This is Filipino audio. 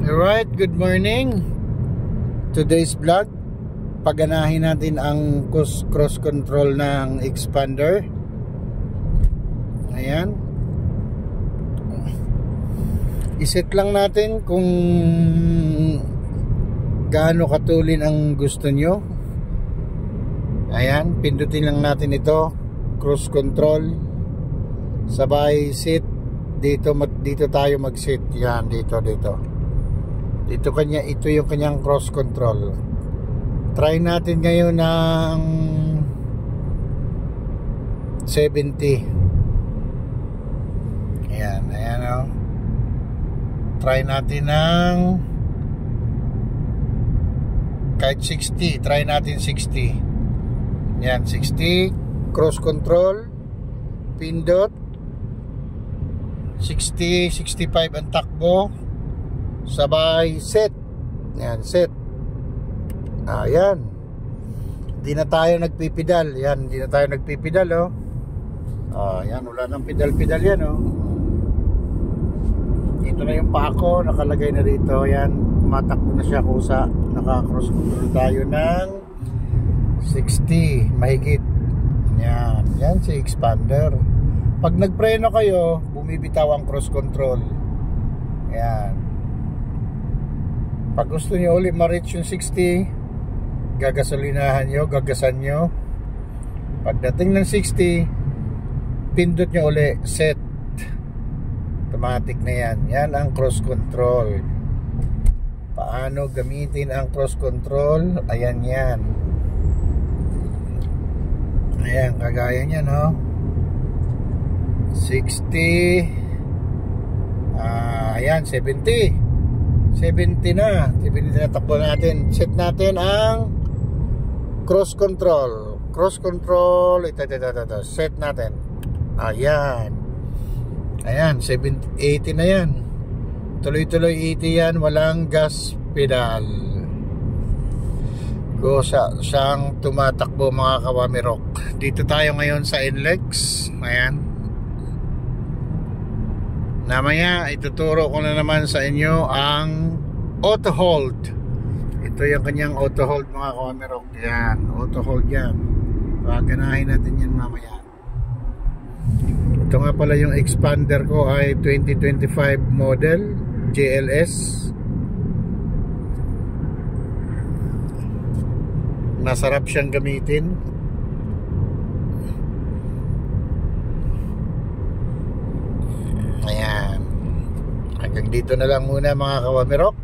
Alright, good morning. Today's vlog, paganahin natin ang cross control ng expander. Ayan. Iset lang natin kung gaano katulin ang gusto nyo. Ayan, pindutin lang natin ito, cross control. Sabay sit. Dito tayo mag-sit. Yan, dito. Ito yung kanyang cross control. Try natin ngayon ng 70. Ayan o. Try natin ng kahit 60. Try natin 60. Ayan, 60. Cross control. Pindot. 60, 65 ang takbo. Sabay set. Yan, set. Ayan. Hindi na tayo nagpipidal. Yan, hindi na tayo nagpipidal, oh. Yan, wala nang pidal-pidal yan, oh. Ito na yung paa ko, nakalagay na rito. Yan, matakbo na siya kusa. Naka-cross control tayo ng 60, mahigit. Yan, yan si expander. Pag nagpreno kayo, bumibitaw ang cross control. Ayan. Pag gusto nyo ulit ma-reach yung 60, gagasolinahan nyo, gagasan nyo. Pagdating ng 60, pindot nyo ulit, set. Automatic na yan. Yan ang cross control. Paano gamitin ang cross control? Ayan yan. Ayan, kagaya nyan, no? 60. Ayan, 70 na. 70 na takbo natin. Set natin ang cross control. Ito. Set natin. Ayan. Ayan, 80 na yan. Tuloy-tuloy 80 yan. Walang gas pedal. Siyang tumatakbo, mga kawamirok. Dito tayo ngayon sa NLEX. Ayan. Namaya, ituturo ko na naman sa inyo ang auto hold. Ito yung kanyang auto hold, mga kawamirok. Yan, auto hold yan. Paganahin natin yan mamaya. Ito nga pala yung expander ko ay 2025 model JLS. Masarap siyang gamitin. Ayan. Hanggang dito na lang muna, mga kawamirok.